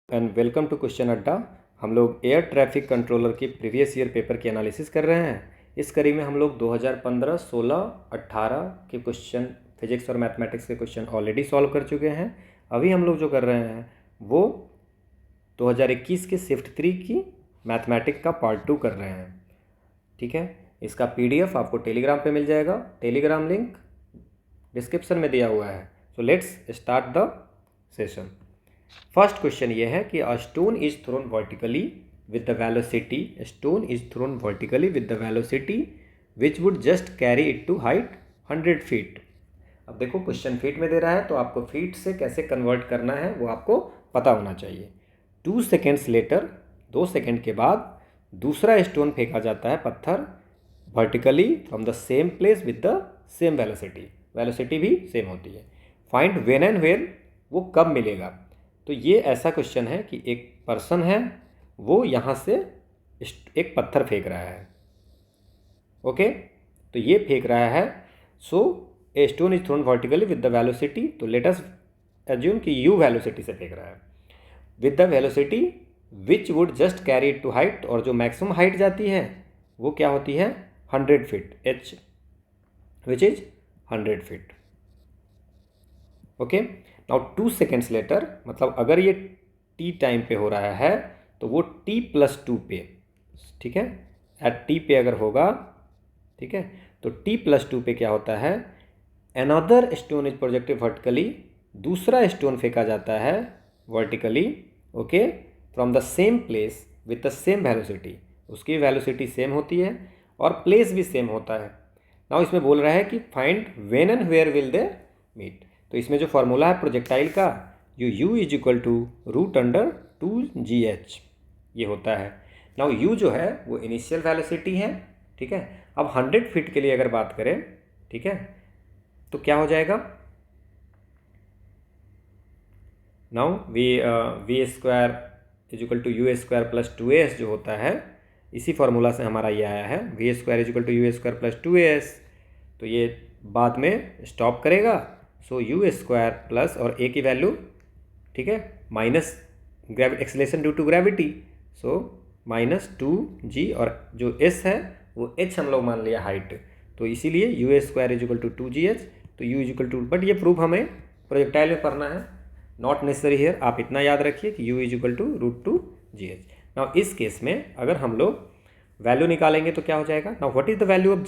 And welcome to question अड्डा। हम लोग एयर ट्रैफिक कंट्रोलर की प्रीवियस ईयर पेपर की एनालिसिस कर रहे हैं। इस कड़ी में हम लोग 2015, 16, 18 के क्वेश्चन फिजिक्स और मैथमेटिक्स के क्वेश्चन ऑलरेडी सॉल्व कर चुके हैं। अभी हम लोग जो कर रहे हैं वो 2021 के शिफ्ट 3 की मैथमेटिक्स का पार्ट 2 कर रहे हैं। ठीक है, इसका PDF आपको टेलीग्राम पे मिल जाएगा। टेलीग्राम लिंक डिस्क्रिप्शन में दिया हुआ है। So let's start the session. First question ये है कि a stone is thrown vertically with the velocity which would just carry it to height 100 feet. अब देखो क्वेश्चन फीट में दे रहा है तो आपको फीट से कैसे कन्वर्ट करना है वो आपको पता होना चाहिए। 2 सेकेंड्स लेटर, 2 सेकेंड के बाद दूसरा स्टोन फेंका जाता है, पत्थर, vertically from the same place with the same velocity भी सेम होती है। फाइंड व्हेन एंड वेयर, वो कब मिलेगा। तो ये ऐसा क्वेश्चन है कि एक पर्सन है, वो यहाँ से एक पत्थर फेंक रहा है। ओके, तो ये फेंक रहा है। So a stone is thrown vertically with the velocity, तो लेट अस एज्यूम कि u वेलोसिटी से फेंक रहा है, with the velocity which would just carry it to height, और जो मैक्सिमम हाइट जाती है वो क्या होती है 100 feet, h which is 100 feet. Okay, now 2 seconds later, मतलब अगर ये t टाइम पे हो रहा है तो वो t+2 पे, ठीक है, एट t पे अगर होगा, ठीक है, तो t+2 पे क्या होता है, another stone is projected vertically, दूसरा स्टोन फेंका जाता है vertically, okay, from the same place with the same velocity, उसकी वेलोसिटी सेम होती है और प्लेस भी सेम होता है। नाउ इसमें बोल रहा है कि find when and where will they meet. तो इसमें जो फॉर्मूला है प्रोजेक्टाइल का, u is equal to √2gh ये होता है। नाउ u जो है वो इनिशियल वेलोसिटी है, ठीक है। अब 100 फीट के लिए अगर बात करें, ठीक है, तो क्या हो जाएगा, now v square is equal to u square plus 2as जो होता है, इसी फॉर्मूला से हमारा ये आया है, v square is equal to u square plus 2as। तो ये बाद में स्टॉप करेगा, सो u स्क्वायर प्लस और a की वैल्यू, ठीक है, minus acceleration due to gravity, so -2g, और जो s है वो h हम लोग मान लिया हाइट, तो इसीलिए u square is equal to 2gh। तो u is equal to, but ये प्रूफ हमें प्रोजेक्टाइल में पढ़ना है, नॉट नेसेसरी हियर। आप इतना याद रखिए कि u is equal to √2gh। Now इस केस में अगर हम लोग वैल्यू निकालेंगे तो क्या हो जाएगा, now what is the value of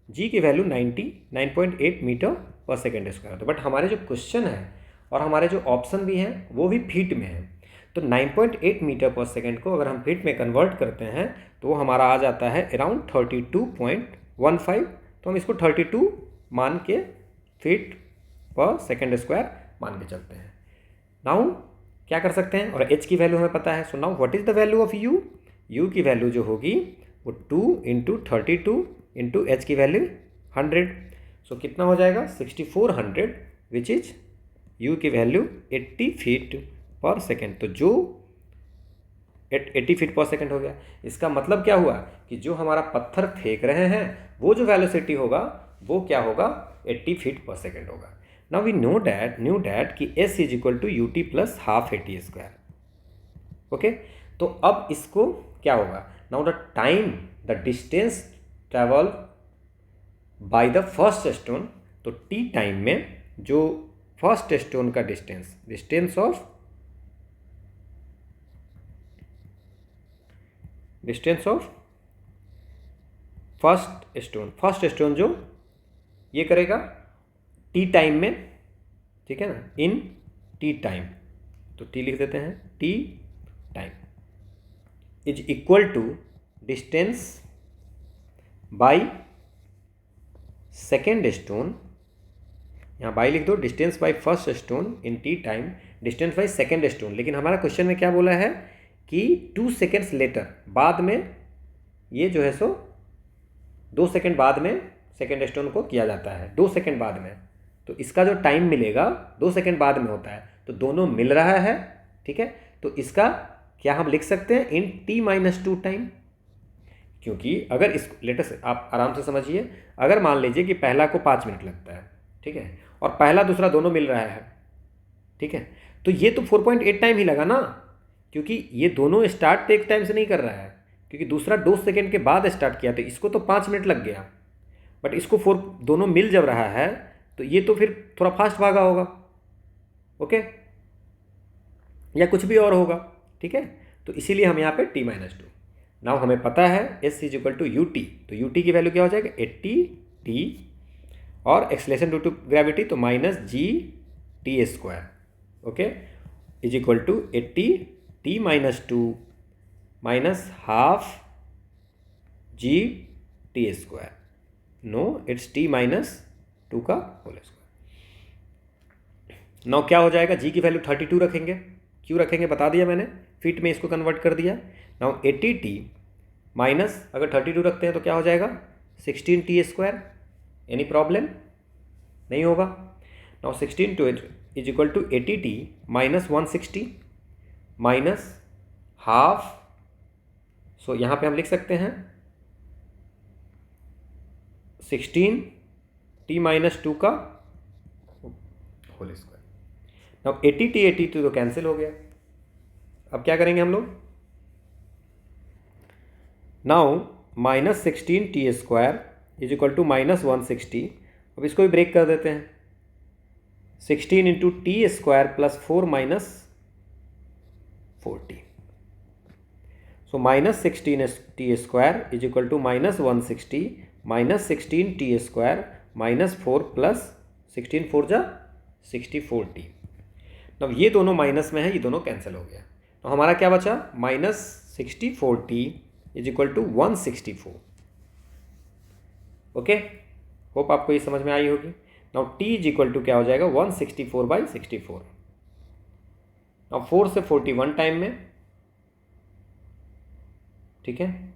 g की वैल्यू 99.8 मीटर पर सेकेंड स्क्वायर। तो बट हमारे जो क्वेश्चन है और हमारे जो ऑप्शन भी हैं वो भी फीट में है, तो 9.8 मीटर पर सेकेंड को अगर हम फीट में कन्वर्ट करते हैं तो वो हमारा आ जाता है अराउंड 32.15। तो हम इसको 32 मान के फीट पर सेकेंड स्क्वायर मान के चलते हैं। नाउ क्या कर सकते हैं, और h की वैल्यू हमें पता है। So now what is the value of u की वैल्यू जो होगी वो 2 × 32 × h की वैल्यू 100। सो कितना हो जाएगा 6400, विच इज u की वैल्यू 80 फीट पर सेकेंड। तो जो 80 फीट पर सेकेंड हो गया, इसका मतलब क्या हुआ कि जो हमारा पत्थर फेंक रहे हैं वो जो वेलोसिटी होगा वो क्या होगा 80 फीट पर सेकेंड होगा। नाउ वी न्यू डैट कि s is equal to ut plus half at square. Okay, तो अब इसको क्या होगा, now the distance travel by the first stone, तो t टाइम में जो फर्स्ट स्टोन का डिस्टेंस ऑफ फर्स्ट स्टोन जो ये करेगा t टाइम में, ठीक है ना, इन t टाइम, तो t लिख देते हैं, t time is equal to distance by second stone, यहाँ बाई लिख दो, distance by first stone in t time, distance by second stone. लेकिन हमारा क्वेश्चन में क्या बोला है कि 2 सेकेंड्स लेटर, बाद में ये जो है सो 2 सेकेंड बाद में सेकेंड स्टोन को किया जाता है, 2 सेकेंड बाद में, तो इसका जो टाइम मिलेगा 2 सेकेंड बाद में होता है, तो दोनों मिल रहा है, ठीक है। तो इसका क्या हम लिख सकते हैं इन t-2 टाइम, क्योंकि अगर इस लेटेस्ट आप आराम से समझिए, अगर मान लीजिए कि पहला को 5 मिनट लगता है, ठीक है, और पहला दूसरा दोनों मिल रहा है, ठीक है, तो ये तो 4.8 टाइम ही लगा ना, क्योंकि ये दोनों स्टार्ट एक टाइम से नहीं कर रहा है, क्योंकि दूसरा 2 सेकेंड के बाद स्टार्ट किया, तो इसको तो 5 मिनट लग गया, बट इसको 4 दोनों मिल जब रहा है तो ये तो फिर थोड़ा फास्ट भागा होगा, ओके, या कुछ भी और होगा, ठीक है। तो इसीलिए हम यहाँ पे t-2। नाउ हमें पता है s is equal to u t, तो यू टी की वैल्यू क्या हो जाएगा 80t, और एक्सलेशन ड्यू टू ग्रेविटी तो minus g t square, okay, is equal to 80t-2 minus half g t square, no it's t-2 का whole square. Now क्या हो जाएगा, जी की वैल्यू 32 रखेंगे, क्यों रखेंगे बता दिया मैंने, फीट में इसको कन्वर्ट कर दिया। नाउ 80t माइनस अगर 32 रखते हैं तो क्या हो जाएगा 16t स्क्वायर, एनी प्रॉब्लम नहीं होगा। Now 16 is equal to 80t minus 160 minus half, so यहाँ पे हम लिख सकते हैं 16t-2 का होल स्क्वायर। नाउ 80t तो कैंसिल हो गया, अब क्या करेंगे हम लोग, now minus 16t square is equal to minus 160, अब इसको भी ब्रेक कर देते हैं, 16 into t square plus 4 minus 40, so minus 16t square is equal to minus 160 minus 16t square minus 4 plus 16 4 जा 64t। अब ये दोनों माइनस में है, ये दोनों कैंसिल हो गया, तो हमारा क्या बचा minus 64t is equal to 164, okay, hope आपको ये समझ में आई होगी। Now t is equal to क्या हो जाएगा 164/64, अब 4 से 41 टाइम में, ठीक है,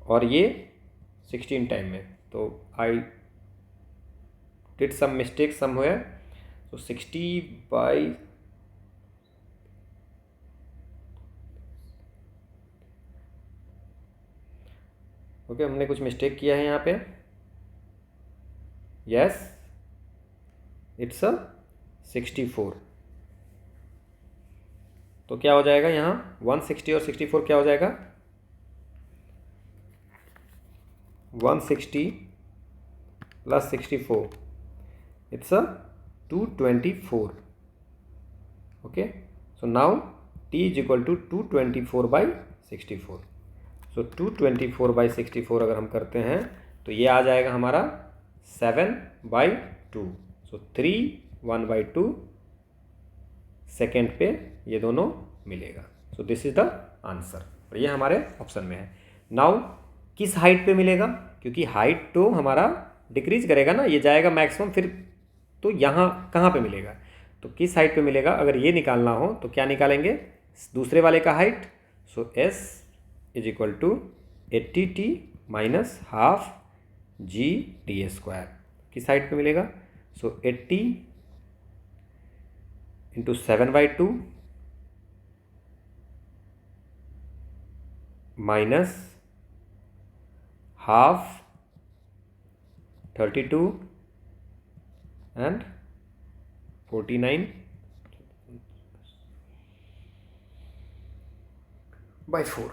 और ये 16 टाइम में, तो I did some mistake somewhere, तो 60 बाई ओके, हमने कुछ मिस्टेक किया है यहाँ पे, यस इट्स अ 64, तो क्या हो जाएगा यहाँ 160 और 64 क्या हो जाएगा 160 plus 64 it's a 224, okay, so now t is equal to 224/64, सो 224/64 अगर हम करते हैं तो ये आ जाएगा हमारा 7/2, सो 3 1/2 सेकेंड पे ये दोनों मिलेगा, so this is the answer, और ये हमारे ऑप्शन में है। नाउ किस हाइट पे मिलेगा, क्योंकि हाइट तो हमारा डिक्रीज करेगा ना, ये जाएगा मैक्सिमम, फिर तो यहाँ कहाँ पे मिलेगा, तो किस हाइट पे मिलेगा, अगर ये निकालना हो तो क्या निकालेंगे दूसरे वाले का height, so s is equal to 80t minus half g t square, किस हाइट पे मिलेगा, सो 80 इंटू 7/2 माइनस हाफ 32 एंड 49/4,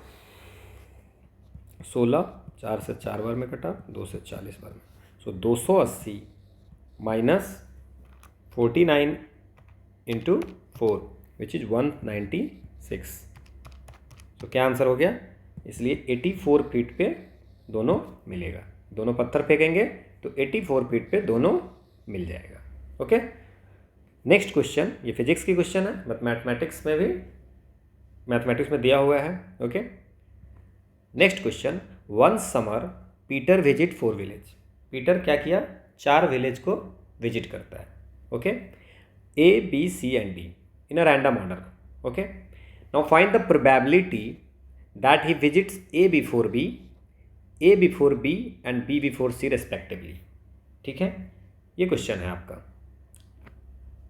16 4 से 4 बार में कटा, 2 से 40 बार में, सो 280 माइनस 49 इंटू 4 विच इज 196, तो क्या आंसर हो गया, इसलिए 84 फीट पे दोनों मिलेगा, दोनों पत्थर फेंकेंगे तो 84 फीट पे दोनों मिल जाएगा, ओके। नेक्स्ट क्वेश्चन, ये फिजिक्स की क्वेश्चन है, बट मैथमेटिक्स में दिया हुआ है, okay. Next question, one summer Peter visit 4 village, Peter क्या किया 4 विलेज को विजिट करता है, okay, A B C and D in a random order, okay. Now find the probability that he visits A before B, A before B and B before C respectively, ठीक है, ये question है आपका।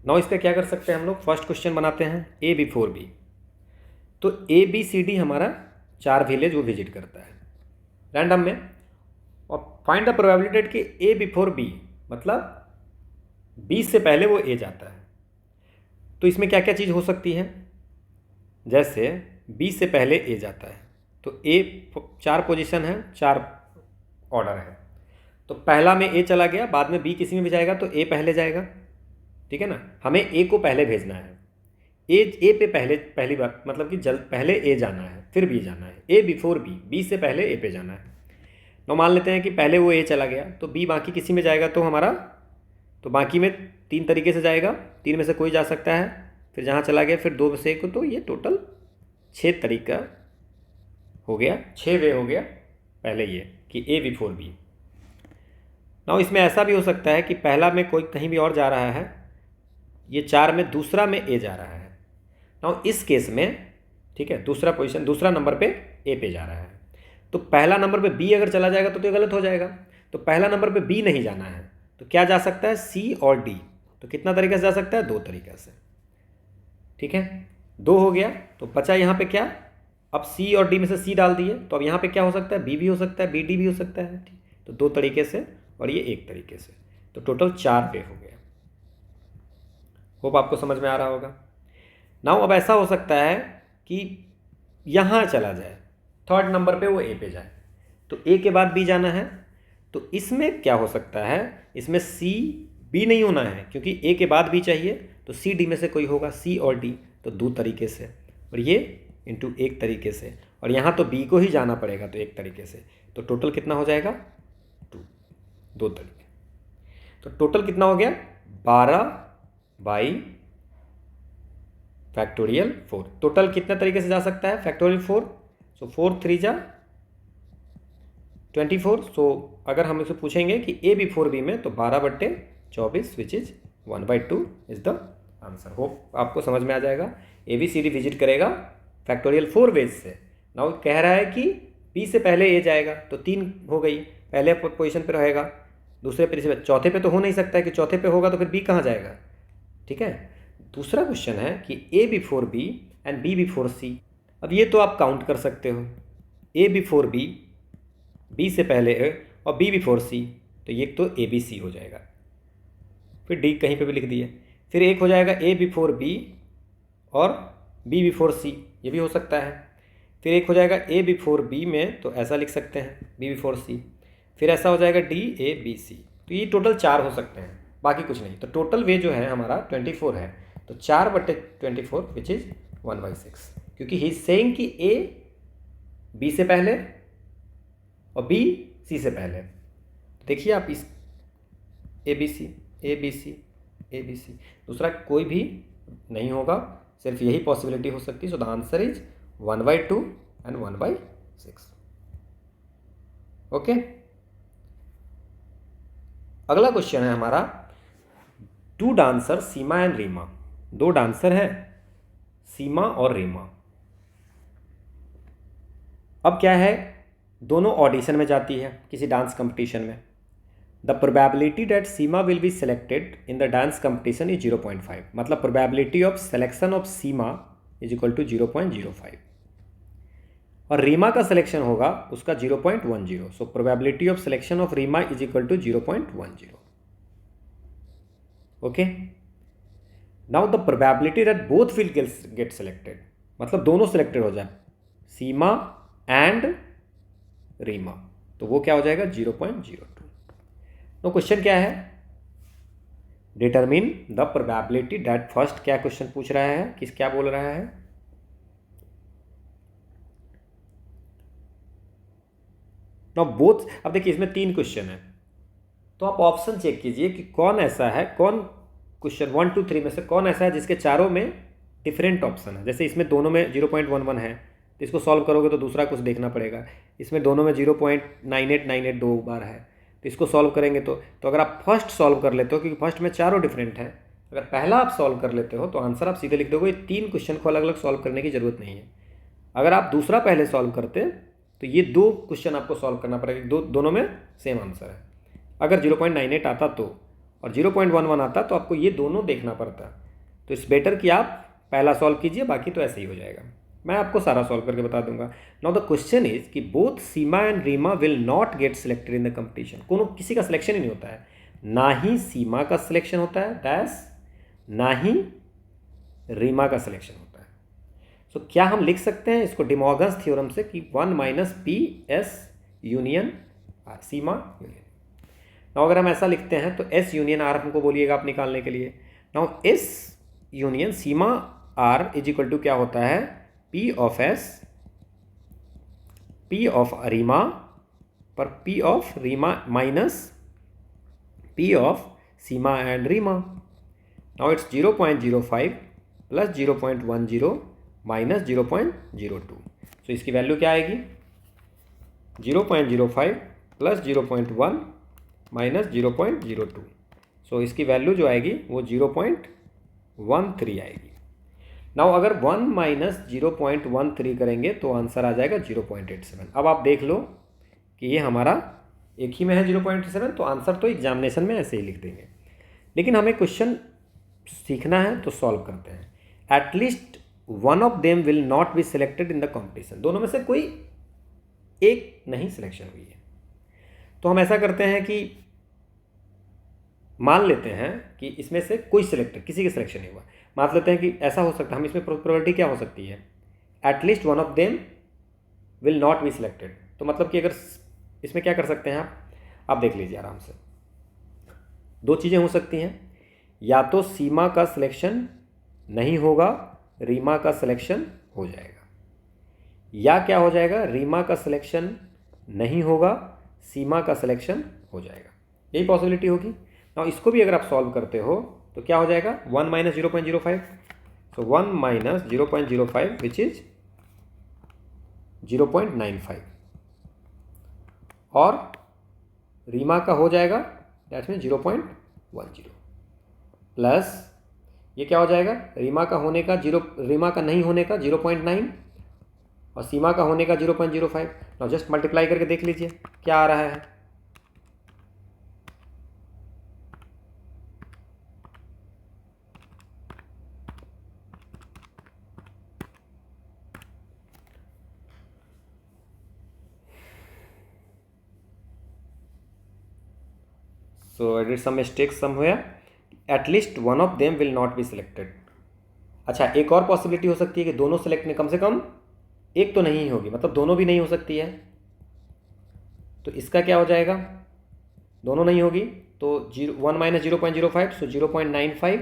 Now इसका क्या कर सकते हैं हम लोग, फर्स्ट क्वेश्चन बनाते हैं A before B, तो A B C D हमारा 4 विलेज वो विजिट करता है रैंडम में, और फाइंड द प्रोबेबिलिटी कि A बिफोर B मतलब B से पहले वो A जाता है, तो इसमें क्या क्या चीज़ हो सकती है, जैसे बी से पहले ए जाता है, तो ए 4 पोजीशन है, 4 ऑर्डर है, तो पहला में ए चला गया, बाद में बी किसी में भी जाएगा तो ए पहले जाएगा, ठीक है ना। हमें ए को पहले भेजना है, ए पे पहली बार मतलब कि पहले ए जाना है, फिर बी जाना है, ए बिफोर बी से पहले ए पे जाना है। तो मान लेते हैं कि पहले वो ए चला गया, तो बी बाकी किसी में जाएगा, तो हमारा तो बाकी में 3 तरीके से जाएगा, 3 में से कोई जा सकता है, फिर जहाँ चला गया फिर 2 में से एक, तो ये टोटल 6 तरीका हो गया, 6 वे हो गया पहले ये कि ए बिफोर बी। ना इसमें ऐसा भी हो सकता है कि पहला में कोई कहीं भी और जा रहा है, ये 4 में दूसरा में ए जा रहा है। ना इस केस में, ठीक है, दूसरा नंबर पे ए पे जा रहा है, तो पहला नंबर पे बी अगर चला जाएगा तो ये गलत हो जाएगा। तो पहला नंबर पे बी नहीं जाना है, तो क्या जा सकता है, सी और डी। तो कितना तरीके से जा सकता है, 2 तरीके से, ठीक है, 2 हो गया। तो बचा यहाँ पे क्या, अब सी और डी में से सी डाल दिए, तो अब यहाँ पे क्या हो सकता है, बी भी हो सकता है, बी डी भी हो सकता है, ठीक। तो 2 तरीके से और ये 1 तरीके से, तो टोटल 4 पे हो गया। होप आपको समझ में आ रहा होगा। नाउ अब ऐसा हो सकता है कि यहाँ चला जाए, 3rd नंबर पे वो ए पे जाए, तो ए के बाद बी जाना है, तो इसमें क्या हो सकता है, इसमें सी बी नहीं होना है, क्योंकि ए के बाद बी चाहिए, तो सी डी में से कोई होगा, सी और डी, तो 2 तरीके से, और ये इंटू 1 तरीके से, और यहाँ तो बी को ही जाना पड़ेगा, तो 1 तरीके से, तो टोटल कितना हो जाएगा, 2 तरीके। तो टोटल कितना हो गया, 12 बाई फैक्टोरियल 4। टोटल कितने तरीके से जा सकता है, फैक्टोरियल 4, सो 4 3 जा 24। सो अगर हम इसे पूछेंगे कि ए बिफोर बी में, तो 12/24 which is 1/2 is the answer. Hope आपको समझ में आ जाएगा। ABCD विजिट करेगा फैक्टोरियल 4 वेज से। नाउ कह रहा है कि बी से पहले ए जाएगा, तो 3 हो गई, पहले पोजीशन पे रहेगा, दूसरे पे, चौथे पे तो हो नहीं सकता है कि चौथे पे होगा तो फिर बी कहाँ जाएगा, ठीक है। दूसरा क्वेश्चन है कि A before B and B before C. अब ये तो आप काउंट कर सकते हो, ए बिफोर बी, बी से पहले ए, और बी बिफोर सी, तो ये तो ABC हो जाएगा, फिर डी कहीं पे भी लिख दिए, फिर एक हो जाएगा ए बिफोर बी और बी बिफोर सी, ये भी हो सकता है। फिर एक हो जाएगा ए बिफोर बी में, तो ऐसा लिख सकते हैं बी बिफोर सी, फिर ऐसा हो जाएगा DABC। तो ये टोटल 4 हो सकते हैं, बाकी कुछ नहीं। तो टोटल वे जो है हमारा 24 है, तो 4/24 विच इज 1/6, क्योंकि ही इज सेइंग कि ए बी से पहले और बी सी से पहले। देखिए आप इस ABC ABC, दूसरा कोई भी नहीं होगा, सिर्फ यही पॉसिबिलिटी हो सकती है। So the answer is 1/2 and 1/6। Okay, अगला क्वेश्चन है हमारा, 2 dancer Seema and Reema. 2 dancer है, सीमा और रीमा। अब क्या है, दोनों ऑडिशन में जाती है किसी डांस कंपटीशन में। The probability that Seema will be selected in the dance competition is 0.5। मतलब probability of selection of Seema is equal to 0.05, और रीमा का सिलेक्शन होगा उसका 0.10। So probability of selection of Reema is equal to 0.10। Okay, now the probability that both will get selected, मतलब दोनों selected हो जाए, सीमा and Reema, तो वो क्या हो जाएगा 0.02। तो क्वेश्चन क्या है, determine the probability that, first क्या क्वेश्चन पूछ रहा है, क्या बोल रहा है, नाउ बोथ। अब देखिए इसमें 3 क्वेश्चन है, तो आप ऑप्शन चेक कीजिए कि कौन ऐसा है, कौन क्वेश्चन 1 2 3 में से कौन ऐसा है जिसके चारों में डिफरेंट ऑप्शन है। जैसे इसमें दोनों में 0.11 है, तो इसको सॉल्व करोगे तो दूसरा कुछ देखना पड़ेगा। इसमें दोनों में 0.9898 2 बार है, तो इसको सॉल्व करेंगे तो अगर आप फर्स्ट सॉल्व कर लेते हो, क्योंकि फर्स्ट में चारों डिफरेंट है, अगर पहला आप सॉल्व कर लेते हो तो आंसर आप सीधे लिख दोगे। 3 क्वेश्चन को अलग अलग सॉल्व करने की जरूरत नहीं है। अगर आप दूसरा पहले सॉल्व करते तो ये 2 क्वेश्चन आपको सॉल्व करना पड़ेगा, दोनों में सेम आंसर है। अगर 0.98 आता तो, और 0.11 आता तो आपको ये दोनों देखना पड़ता। तो इट्स बेटर कि आप पहला सॉल्व कीजिए, बाकी तो ऐसे ही हो जाएगा। मैं आपको सारा सॉल्व करके बता दूंगा। नाउ द क्वेश्चन इज कि both Seema and Reema will not get selected in the competition. कोनो किसी का सिलेक्शन ही नहीं होता है, ना ही सीमा का सिलेक्शन होता है डैश, ना ही रीमा का सिलेक्शन होता है। तो क्या हम लिख सकते हैं इसको डिमॉर्गन्स थ्योरम से कि 1 minus P S union R, Seema union. नाउ अगर हम ऐसा लिखते हैं तो एस यूनियन आर हमको बोलिएगा आप निकालने के लिए। Now S union Seema R is equal to क्या होता है, P of S, P of Reema पर P of Reema minus P of Seema and Reema. Now it's 0.05 plus 0.10 minus 0.02। So इसकी वैल्यू क्या आएगी, 0.05 प्लस 0.1 माइनस 0.02। सो इसकी वैल्यू जो आएगी वो 0.13 आएगी। नाउ अगर 1 माइनस 0.13 करेंगे तो आंसर आ जाएगा 0.87। अब आप देख लो कि ये हमारा एक ही में है 0.87, तो आंसर तो एग्जामिनेशन में ऐसे ही लिख देंगे। लेकिन हमें क्वेश्चन सीखना है तो सॉल्व करते हैं। At least one of them will not be selected in the competition, दोनों में से कोई एक नहीं सिलेक्शन हुई है। तो हम ऐसा करते हैं कि मान लेते हैं कि इसमें से कोई सिलेक्टेड, किसी के सिलेक्शन नहीं हुआ। मान लेते हैं कि ऐसा हो सकता है, हम इसमें प्रोबेबिलिटी क्या हो सकती है, at least one of them will not be selected. तो मतलब कि अगर इसमें क्या कर सकते हैं आप देख लीजिए आराम से। दो चीज़ें हो सकती हैं, या तो सीमा का सिलेक्शन नहीं होगा, रीमा का सिलेक्शन हो जाएगा, या क्या हो जाएगा, रीमा का सिलेक्शन नहीं होगा, सीमा का सिलेक्शन हो जाएगा। यही पॉसिबिलिटी होगी। ना इसको भी अगर आप सॉल्व करते हो तो क्या हो जाएगा, 1 minus 0.05। So 1 minus 0.05 which is 0.95, और रीमा का हो जाएगा दैट मीन 0.10 प्लस ये क्या हो जाएगा, रीमा का होने का रीमा का नहीं होने का 0.9 और सीमा का होने का 0.05। नाउ जस्ट मल्टीप्लाई करके देख लीजिए क्या आ रहा है। So I did some mistake somewhere, at least one of them will not be selected. अच्छा, एक और पॉसिबिलिटी हो सकती है कि दोनों सिलेक्ट में कम से कम एक तो नहीं होगी, मतलब दोनों भी नहीं हो सकती है। तो इसका क्या हो जाएगा, दोनों नहीं होगी तो 1 माइनस 0.05 सो 0.95,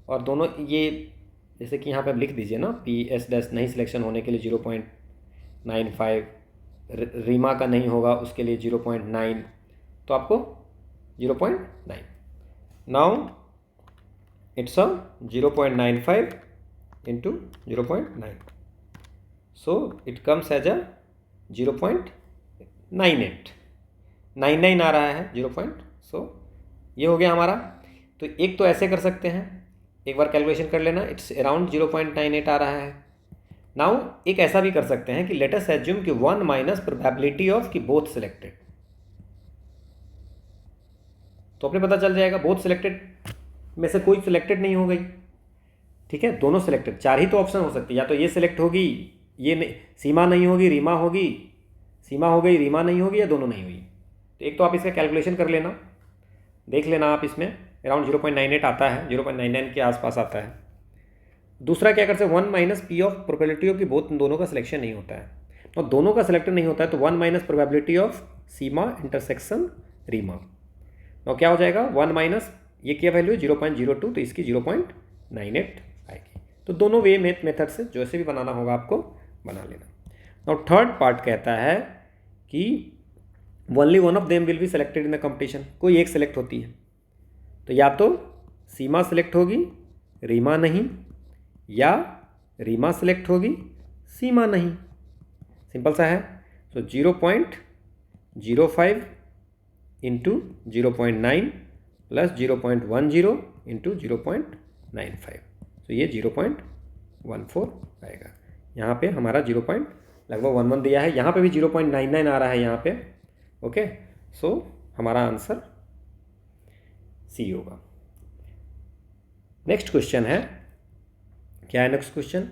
और दोनों ये जैसे कि यहाँ पे लिख दीजिए ना, पी एस डैश नहीं सिलेक्शन होने के लिए 0.95, रीमा का नहीं होगा उसके लिए 0.9, तो आपको 0.9। Now it's a 0.95 into 0.9, so it comes as a 0.99 आ रहा है 0. सो ये हो गया हमारा। तो एक तो ऐसे कर सकते हैं, एक बार कैलकुलेशन कर लेना, इट्स अराउंड 0.98 आ रहा है। नाउ एक ऐसा भी कर सकते हैं कि लेट अस एज्यूम कि 1 माइनस प्रोबेबिलिटी ऑफ कि बोथ सिलेक्टेड, तो अपने पता चल जाएगा बोथ सिलेक्टेड में से कोई सिलेक्टेड नहीं हो गई। ठीक है, दोनों सिलेक्टेड, 4 ही तो ऑप्शन हो सकती है, या तो ये सिलेक्ट होगी, ये नहीं, सीमा नहीं होगी, रीमा होगी, सीमा हो गई, रीमा नहीं होगी, या दोनों नहीं हुई। तो एक तो आप इसका कैलकुलेशन कर लेना, देख लेना आप, इसमें अराउंड 0.98 आता है, 0.99 के आसपास आता है। दूसरा क्या कर सकते हैं, 1 minus P of probability of कि बोथ दोनों का सिलेक्शन नहीं होता है, और दोनों का सिलेक्टेड नहीं होता है तो 1 minus probability of Seema intersection Reema. और क्या हो जाएगा, 1 माइनस ये क्या वैल्यू है 0.02, तो इसकी 0.98 आएगी। तो दोनों वे मेथड से जैसे भी बनाना होगा आपको बना लेना। और थर्ड पार्ट कहता है कि only one of them will be selected in the competition, कोई एक सिलेक्ट होती है, तो या तो सीमा सिलेक्ट होगी, रीमा नहीं, या रीमा सिलेक्ट होगी, सीमा नहीं। सिंपल सा है। तो 0.05 इंटू 0.9 प्लस 0.10 इंटू 0.95, तो ये 0.14 आएगा। यहाँ पे हमारा लगभग 11 दिया है, यहाँ पे भी 0.99 आ रहा है यहाँ पे। ओके, सो हमारा आंसर सी होगा। नेक्स्ट क्वेश्चन है, क्या है नेक्स्ट क्वेश्चन,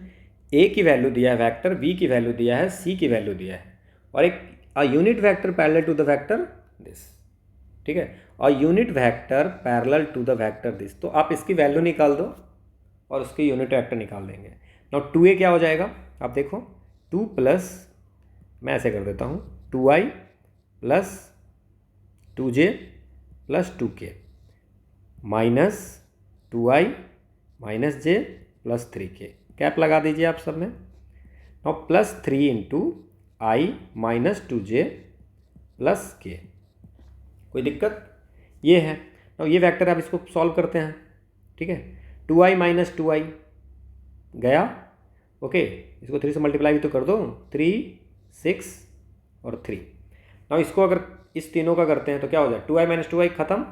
ए की वैल्यू दिया है वेक्टर, बी की वैल्यू दिया है, सी की वैल्यू दिया है, और एक unit vector parallel to the vector this. ठीक है, और unit vector parallel to the vector this, तो आप इसकी वैल्यू निकाल दो और उसकी यूनिट वेक्टर निकाल देंगे। नाउ 2a क्या हो जाएगा, आप देखो 2 प्लस, मैं ऐसे कर देता हूँ, 2i plus 2j plus 2k minus 2i minus j plus 3k, cap लगा दीजिए आप सब में। नाउ प्लस 3 इंटू आई माइनस 2j प्लस k, कोई दिक्कत? ये है। नाउ ये वेक्टर आप इसको सॉल्व करते हैं, ठीक है। 2i माइनस 2i गया, ओके, इसको 3 से मल्टीप्लाई भी तो कर दो, 3 6 और 3। नाउ इसको अगर इस तीनों का करते हैं तो क्या हो जाए, 2i माइनस 2i खत्म,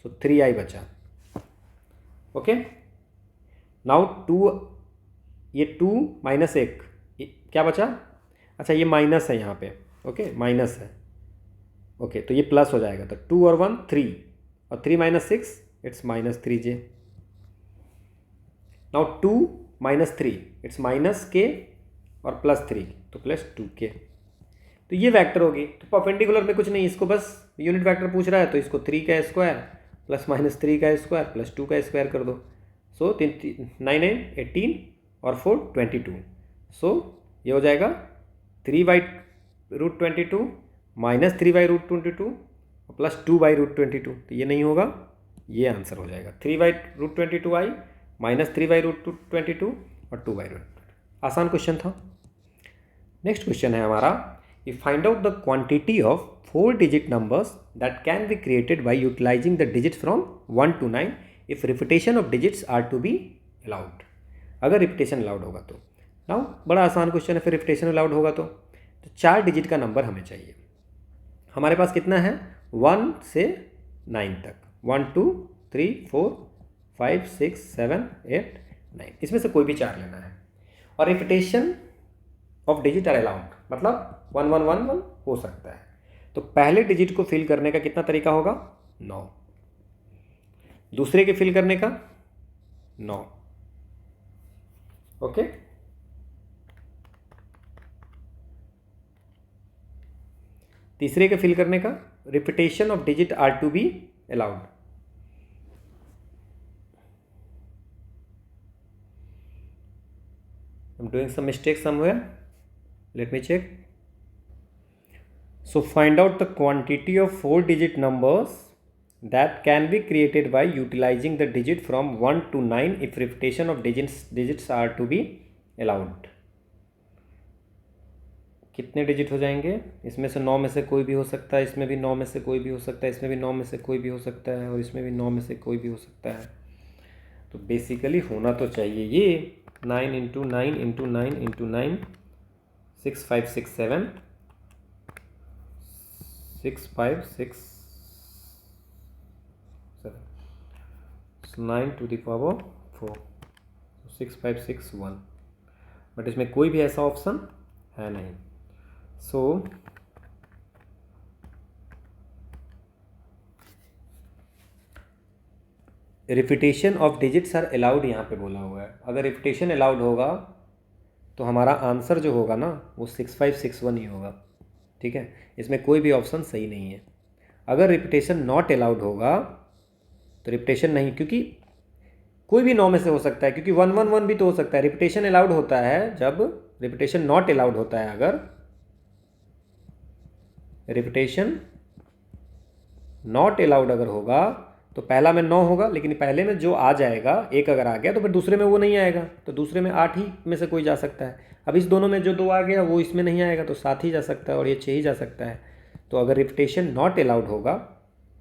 सो 3i बचा, ओके। नाउ 2, ये 2 माइनस 1 क्या बचा, अच्छा ये माइनस है यहाँ पे, ओके, माइनस है, ओके, तो ये प्लस हो जाएगा, तो 2 और 1 3, और 3 minus 6 it's minus 3j। Now 2 minus 3 it's minus k और प्लस 3 तो प्लस 2k। तो ये वेक्टर होगी। तो परपेंडिकुलर में कुछ नहीं, इसको बस यूनिट वेक्टर पूछ रहा है तो इसको 3 का स्क्वायर प्लस माइनस 3 का स्क्वायर प्लस 2 का स्क्वायर कर दो। सो 9 9 18 और 4 22। सो ये हो जाएगा 3/√22 माइनस 3/√22 प्लस 2/√22। तो ये नहीं होगा, ये आंसर हो जाएगा 3/√22i माइनस 3/√22 और 2/√22। आसान क्वेश्चन था। नेक्स्ट क्वेश्चन है हमारा, you find out the quantity of 4 digit numbers that can be created by utilizing the digits from 1 to 9 if repetition of digits are to be allowed। अगर repetition allowed होगा तो। Now बड़ा आसान question है, फिर repetition allowed होगा तो 4 digit का नंबर हमें चाहिए। हमारे पास कितना है, 1 से 9 तक, 1 2 3 4 5 6 7 8 9, इसमें से कोई भी 4 लेना है। और repetition of digit are allowed, मतलब 1 1 1 1 हो सकता है। तो पहले डिजिट को फिल करने का कितना तरीका होगा, 9। दूसरे के फिल करने का 9, ओके। तीसरे के फिल करने का, repetition of digit are to be allowed. I'm doing some mistake somewhere. Let me check. So find out the quantity of 4 digit numbers that can be created by utilizing the digit from 1 to 9 if repetition of digits are to be allowed। कितने digit हो जाएंगे, इसमें से 9 में से कोई भी हो सकता है, इसमें भी 9 में से कोई भी हो सकता है, इसमें भी 9 में से कोई भी हो सकता है, और इसमें भी 9 में से कोई भी हो सकता है। तो बेसिकली होना तो चाहिए ये 9 into 9 into 9 into 9 6 5 6 7 6 5 6 7 9 to the power 4 6 5 6 1, but इसमें कोई भी ऐसा ऑप्शन है नहीं। So repetition of digits are allowed यहाँ पे बोला हुआ है। अगर रिपीटेशन अलाउड होगा तो हमारा आंसर जो होगा ना वो 6561 ही होगा, ठीक है। इसमें कोई भी ऑप्शन सही नहीं है। अगर रिपीटेशन नॉट अलाउड होगा तो रिपीटेशन नहीं, क्योंकि कोई भी 9 में से हो सकता है, क्योंकि 1 1 1 भी तो हो सकता है। रिपीटेशन अलाउड होता है जब रिपीटेशन नॉट अलाउड होता है। अगर रिपीटेशन नॉट अलाउड अगर होगा तो पहला में 9 होगा, लेकिन पहले में जो आ जाएगा 1 अगर आ गया तो फिर दूसरे में वो नहीं आएगा, तो दूसरे में 8 ही में से कोई जा सकता है। अब इस दोनों में जो 2 आ गया वो इसमें नहीं आएगा, तो 7 ही जा सकता है और ये 6 ही जा सकता है। तो अगर रिपीटेशन नॉट अलाउड होगा,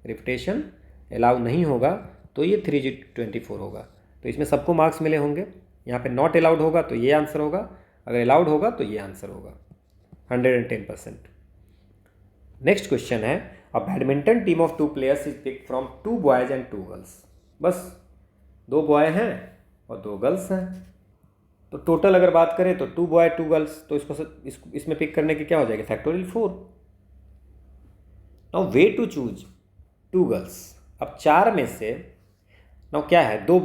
रिपीटेशन अलाउ नहीं होगा, तो ये 3/24 होगा। तो इसमें सबको मार्क्स मिले होंगे। यहाँ पे नॉट अलाउड होगा तो ये आंसर होगा, अगर अलाउड होगा तो ये आंसर होगा 110%। नेक्स्ट क्वेश्चन है, a badminton team of 2 players is pick from 2 boys and 2 girls. बस 2 बॉय हैं और 2 गर्ल्स हैं। तो टोटल अगर बात करें तो 2 बॉय 2 गर्ल्स, तो इसमें पिक करने के क्या हो जाएगा, factorial 4। Now way to choose 2 girls. अब 4 में से नाउ क्या है, 2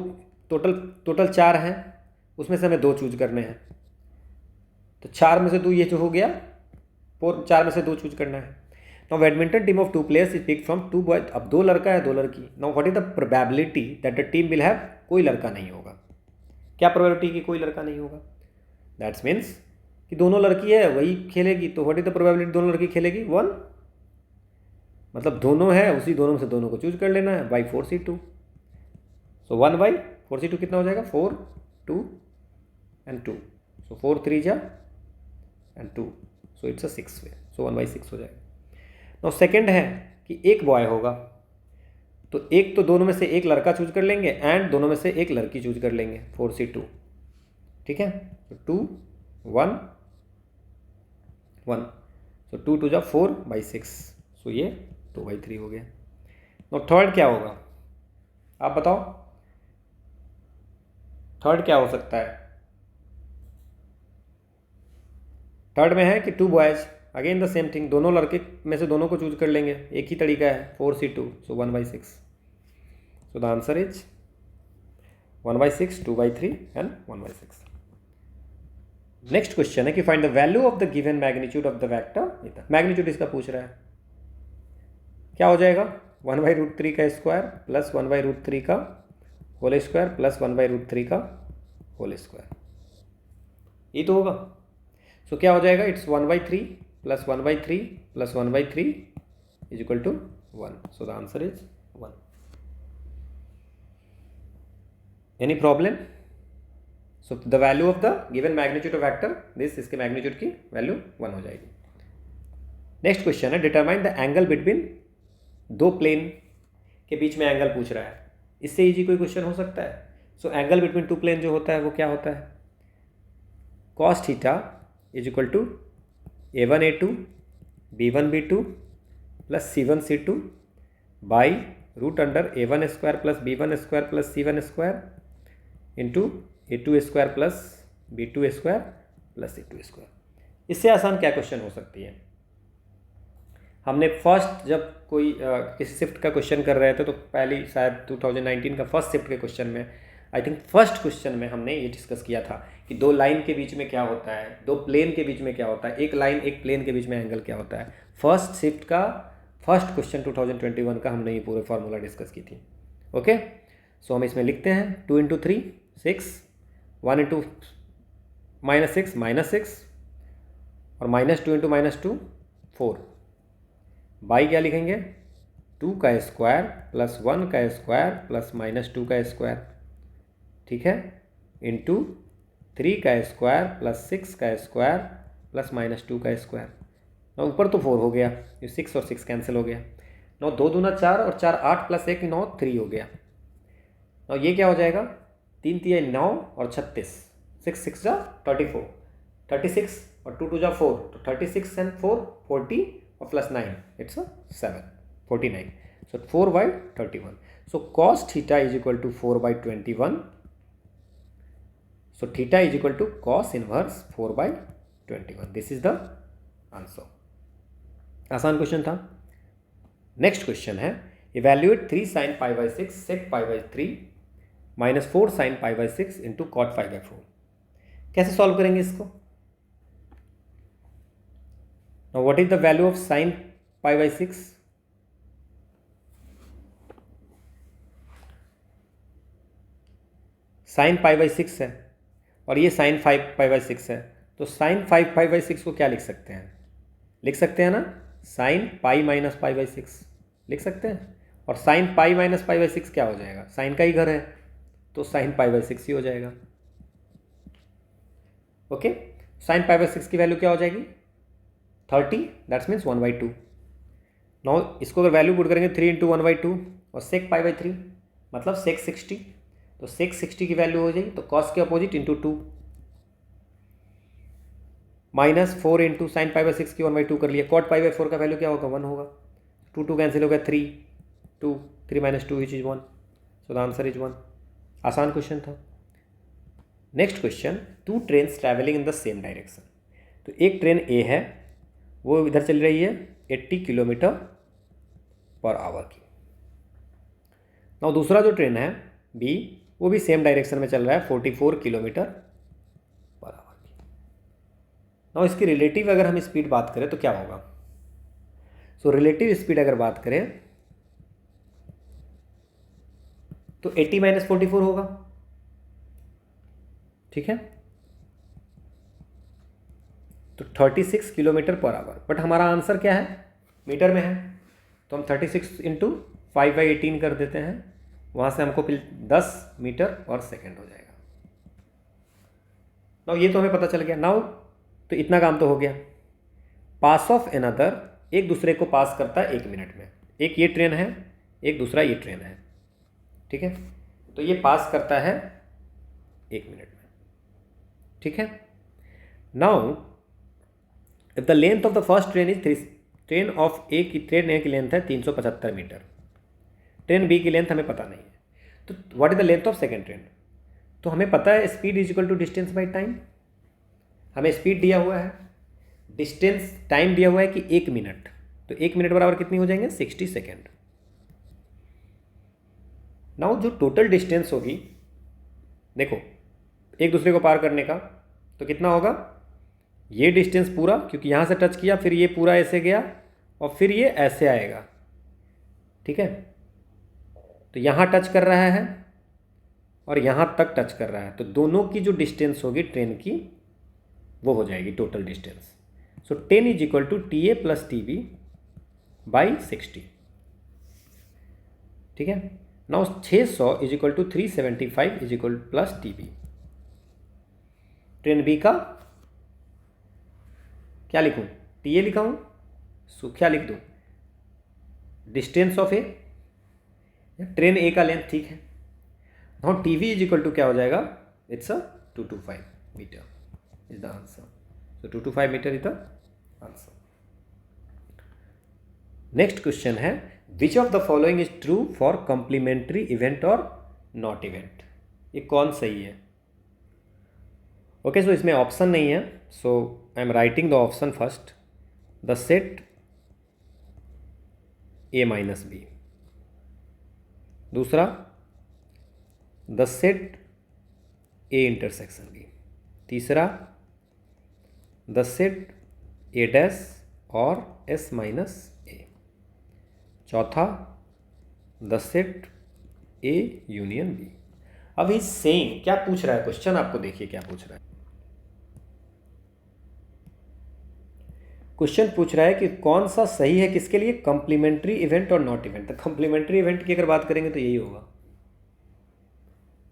टोटल 4 हैं, उसमें से हमें 2 चूज करने हैं। तो 4 में से 2 ये जो हो गया, 4 में से 2 चूज करना है। Now badminton team of 2 players is pick from 2 boys. अब 2 लड़का है 2 लड़की। Now what is the probability that the team will have, कोई लड़का नहीं होगा। क्या प्रोबेबिलिटी कि कोई लड़का नहीं होगा, दैट्स मीन्स कि दोनों लड़की है वही खेलेगी, तो व्हाट इज द प्रोबेबिलिटी दोनों लड़की खेलेगी? 1। मतलब दोनों है, उसी दोनों में से दोनों को चूज कर लेना है बाई 4c2। सो 1/4c2 कितना हो जाएगा? 4, 2 and 2। सो 4 3 जा एंड 2, सो इट्स अ 6 वे। सो 1/6 हो जाएगा। नाउ सेकेंड है कि एक बॉय होगा, तो एक तो दोनों में से एक लड़का चूज कर लेंगे एंड दोनों में से एक लड़की चूज कर लेंगे 4c2। ठीक है, तो 2 1 1, सो 2 2 जा 4/6, सो ये 2/3 हो गया। नाउ थर्ड क्या होगा आप बताओ? थर्ड क्या हो सकता है? थर्ड में है कि 2 boys, again the same thing, दोनों लड़के में से दोनों को चूज कर लेंगे, एक ही तरीका है 4c2, so 1/6। So the answer is 1/6, 2/3 and 1/6। Next question है कि find the value of the given magnitude of the vector. Magnitude इसका पूछ रहा है, क्या हो जाएगा? 1/√3 का स्क्वायर प्लस 1/√3 का होल स्क्वायर प्लस 1/√3 का होल स्क्वायर, ये तो होगा। सो क्या हो जाएगा? It's 1/3 plus 1/3 plus 1/3 is equal to 1। So the answer is 1। Any problem? So the value of the given magnitude of vector this, इसके मैग्नीट्यूड की वैल्यू 1 हो जाएगी। नेक्स्ट क्वेश्चन है डिटरमाइन द एंगल बिटवीन दो प्लेन के बीच में angle पूछ रहा है। इससे इजी कोई क्वेश्चन हो सकता है? So angle between two plane जो होता है वो क्या होता है? cos theta is equal to a1 a2 b1 b2 plus c1 c2 by root under a1 square plus b1 square plus c1 square into a2 square plus b2 square plus c2 square. इससे आसान क्या question हो सकती है? हमने first जब कोई किसी शिफ्ट का क्वेश्चन कर रहे थे तो पहली शायद 2019 का फर्स्ट शिफ्ट के क्वेश्चन में, आई थिंक फर्स्ट क्वेश्चन में हमने ये डिस्कस किया था कि दो लाइन के बीच में क्या होता है, दो प्लेन के बीच में क्या होता है, एक लाइन एक प्लेन के बीच में एंगल क्या होता है। फर्स्ट शिफ्ट का फर्स्ट क्वेश्चन 2021 का हमने ये पूरे फार्मूला डिस्कस की थी। ओके, सो हम इसमें लिखते हैं 2 × 3 6, 1 × -6 -6 और -2 × -2 4 बाई क्या लिखेंगे? 2 का स्क्वायर प्लस 1 का स्क्वायर प्लस -2 का स्क्वायर, ठीक है, इंटू 3 का स्क्वायर प्लस 6 का स्क्वायर प्लस -2 का स्क्वायर। ना ऊपर तो 4 हो गया, ये 6 और 6 कैंसिल हो गया। 9 2 दूना 4 और 4 8 प्लस 1 9 3 हो गया। और ये क्या हो जाएगा? 3 3 9 और 36, 6 6 जा 34, 36 और 2 2 जा 4, तो 36 and 4 40 और plus 9 it's 7 49। So 4/31। So cos theta is equal to 4/21। So theta is equal to cos inverse 4/21। This is the answer. आसान क्वेश्चन था। नेक्स्ट क्वेश्चन है evaluate 3 sin π/6 sec π/3 -4 sin π/6 into cot π/4। कैसे सॉल्व करेंगे इसको? Now what is the value of sin π/6? sin π/6 है और ये sin 5 π/6 है, तो sin 5 π/6 को क्या लिख सकते हैं? लिख सकते हैं ना, sin π - π/6 लिख सकते हैं। और sin π - π/6 क्या हो जाएगा? sin का ही घर है, तो sin π/6 ही हो जाएगा। ओके, sin π/6 की वैल्यू क्या हो जाएगी? 30, दैट्स मीन्स 1/2। नाउ इसको अगर वैल्यू पुट करेंगे 3 × 1/2 और sec π/3 मतलब sec 60, तो sec 60 की वैल्यू हो जाएगी, तो cos के अपोजिट इंटू 2 -4 इंटू साइन π/6 की 1/2 कर लिया। cot π/4 का वैल्यू क्या होगा? 1 होगा। 2 2 कैंसिल हो गया, 3 2 3 - 2 which is 1। So the answer is 1। आसान क्वेश्चन था। Next question, 2 trains travelling in the same direction. तो एक ट्रेन ए है, वो इधर चल रही है 80 किलोमीटर पर आवर की। ना दूसरा जो ट्रेन है बी, वो भी सेम डायरेक्शन में चल रहा है 44 किलोमीटर पर आवर की। ना इसकी रिलेटिव अगर हम स्पीड बात करें तो क्या होगा? सो रिलेटिव स्पीड अगर बात करें तो 80 - 44 होगा, ठीक है। तो 36 किलोमीटर पर आवर। बट हमारा आंसर क्या है, मीटर में है, तो हम 36 इंटू 5/18 कर देते हैं, वहाँ से हमको फिर 10 मीटर और सेकेंड हो जाएगा। नाउ ये तो हमें पता चल गया। नाउ तो इतना काम तो हो गया। पास ऑफ एनदर, एक दूसरे को पास करता है 1 मिनट में। एक ये ट्रेन है, एक दूसरा ये ट्रेन है, ठीक है। तो ये पास करता है 1 मिनट में, ठीक है। Now if the length of the first train is 3, train A की लेंथ है 375 मीटर, ट्रेन बी की लेंथ हमें पता नहीं है, तो what is the length of second train. तो हमें पता है speed is equal to distance by time. हमें स्पीड दिया हुआ है, डिस्टेंस टाइम दिया हुआ है कि 1 मिनट, तो 1 मिनट बराबर कितनी हो जाएंगे, 60 सेकेंड। नाउ जो टोटल डिस्टेंस होगी, देखो एक दूसरे को पार करने का, तो कितना होगा, ये डिस्टेंस पूरा, क्योंकि यहाँ से टच किया, फिर ये पूरा ऐसे गया और फिर ये ऐसे आएगा, ठीक है। तो यहाँ टच कर रहा है और यहाँ तक टच कर रहा है, तो दोनों की जो डिस्टेंस होगी ट्रेन की वो हो जाएगी total distance. So 10 is equal to TA plus TB by 60, ठीक है। Now 600 is equal to 375 is equal plus TB। Train B का क्या लिखूं, TA लिखाऊं, सो क्या लिख दूं, distance of A, train A का लेंथ, ठीक है। Now TB is equal to क्या हो जाएगा, it's a 225 meter is the answer. So 225 meter is the answer. Next question है, which of the following is true for complementary event और not event. ये कौन सही है। ओके, सो इसमें ऑप्शन नहीं है, so I am writing the option first. The set A minus B, दूसरा the set A intersection B, तीसरा द सेट A डैश और S माइनस A, चौथा the set A union B। अब इस same क्या पूछ रहा है क्वेश्चन, आपको देखिए क्या पूछ रहा है। क्वेश्चन पूछ रहा है कि कौन सा सही है किसके लिए, कंप्लीमेंट्री इवेंट और नॉट इवेंट। तो कंप्लीमेंट्री इवेंट की अगर बात करेंगे तो यही होगा,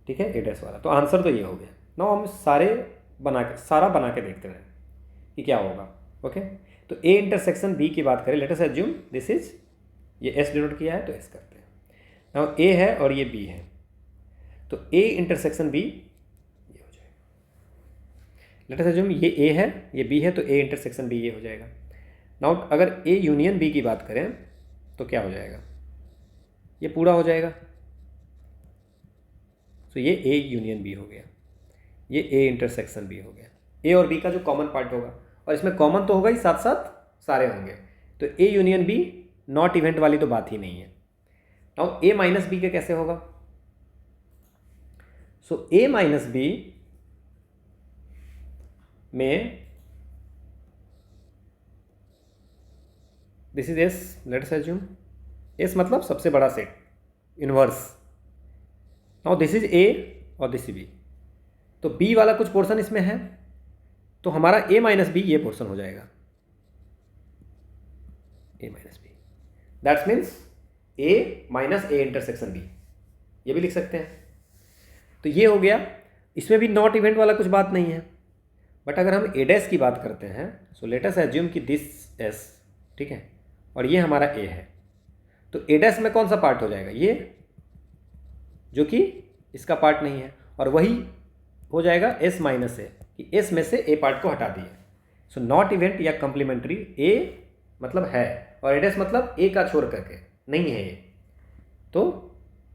ठीक है, A डैश वाला। तो आंसर तो ये हो गया। नाउ हम सारा बना के देखते हैं कि क्या होगा। ओके, तो A इंटरसेक्शन B की बात करें, let us assume this is, ये S डिनोट किया है तो S करते हैं। नाउ A है और ये B है, तो A इंटरसेक्शन B ये हो जाएगा। लेट अस अज्यूम ये A है, ये B है, तो A इंटरसेक्शन B ये हो जाएगा। नाउ अगर A यूनियन B की बात करें तो क्या हो जाएगा, ये पूरा हो जाएगा। तो ये A यूनियन B हो गया, ये A इंटरसेक्शन B हो गया। A और B का जो कॉमन पार्ट होगा, और इसमें कॉमन तो होगा ही, साथ साथ सारे होंगे, तो A union B not event वाली तो बात ही नहीं है। नाउ A माइनस B के कैसे होगा, सो A माइनस B में this is S, let's assume S मतलब सबसे बड़ा set, inverse. Now this is A और दिस इज B, तो B वाला कुछ पोर्शन इसमें है, तो हमारा A माइनस B ये पोर्शन हो जाएगा, A minus B, that's means A minus A intersection B, ये भी लिख सकते हैं। तो ये हो गया, इसमें भी नॉट इवेंट वाला कुछ बात नहीं है। बट अगर हम A डैश की बात करते हैं, सो लेट अस अज्यूम कि दिस S, ठीक है, और ये हमारा A है, तो A डैश में कौन सा पार्ट हो जाएगा, ये जो कि इसका पार्ट नहीं है, और वही हो जाएगा S माइनस A, कि S में से A पार्ट को हटा दिए। सो नॉट इवेंट या कंप्लीमेंट्री A मतलब है, और A डैश मतलब A का छोड़ करके नहीं है ये, तो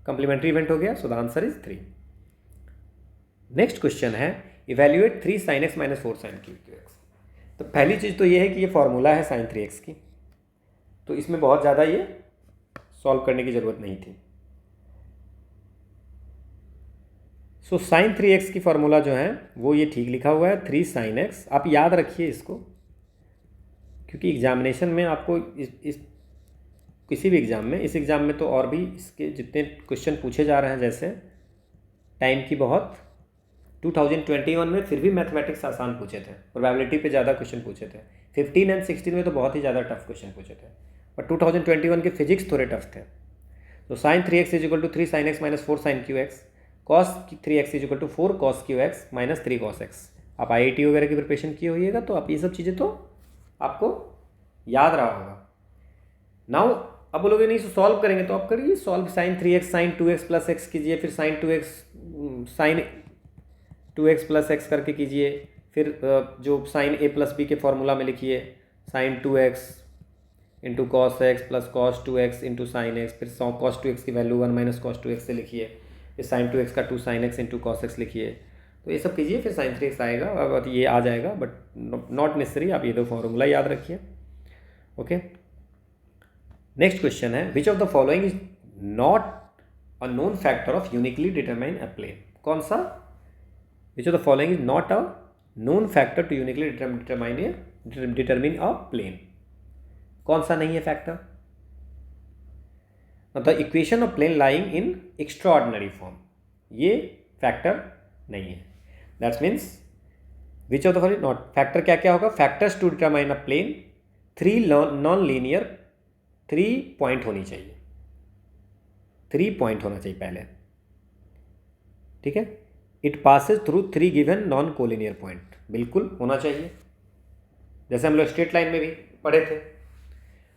कंप्लीमेंट्री इवेंट हो गया। So the answer is 3। Next question है, evaluate 3 sin x minus 4 sin q/x। तो पहली चीज़ तो ये है कि ये फॉर्मूला है sin 3x की, तो इसमें बहुत ज़्यादा ये सॉल्व करने की ज़रूरत नहीं थी। सो sin 3x की फॉर्मूला जो है वो ये ठीक लिखा हुआ है, 3 sin x। आप याद रखिए इसको, क्योंकि एग्जामिनेशन में आपको इस किसी भी एग्ज़ाम में, इस एग्ज़ाम में तो और भी इसके जितने क्वेश्चन पूछे जा रहे हैं, जैसे टाइम की बहुत 2021 में फिर भी मैथमेटिक्स आसान पूछे थे, प्रोबेबिलिटी पे ज़्यादा क्वेश्चन पूछे थे। 15 एंड 16 में तो बहुत ही ज़्यादा टफ क्वेश्चन पूछे थे, बट 2021 के फिजिक्स थोड़े टफ थे। तो sign 3x is equal to 3 sin x minus 4 sin QX, cos 3x is equal to 4 cos QX minus 3 cos x। आप IIT वगैरह की प्रिपरेशन किए होइएगा तो आप ये सब चीज़ें तो आपको याद रहा होगा। नाउ अब बोलोगे नहीं सॉल्व करेंगे, तो आप करिए solve. Sine 3x sine 2x plus x कीजिए, फिर sign 2x sign 2x plus x करके कीजिए, फिर जो साइन a प्लस b के फॉर्मूला में लिखिए sine 2x into cos x plus cos 2x into sine x, फिर कॉस 2x की वैल्यू 1 माइनस कॉस 2x से लिखिए, फिर साइन 2x का 2 sin x into cos x लिखिए। तो ये सब कीजिए, फिर साइन 3x आएगा। अब ये आ जाएगा, बट नॉट नेसेसरी, आप ये दो फॉर्मूला याद रखिए। ओके, नेक्स्ट क्वेश्चन है, which of the following is not a known factor of uniquely determine a plane. कौन सा? Which of the following is not a known factor to uniquely determine a plane. कौन सा नहीं है factor? The equation of plane lying in extraordinary form, ये factor नहीं है। That's means which of the following not factor. क्या क्या होगा? Factors to determine a plane, 3 non linear, 3 point होनी चाहिए, 3 पॉइंट होना चाहिए पहले, ठीक है। It Passage through 3 given non collinear point, बिल्कुल होना चाहिए, जैसे हम लोग स्ट्रेट लाइन में भी पढ़े थे।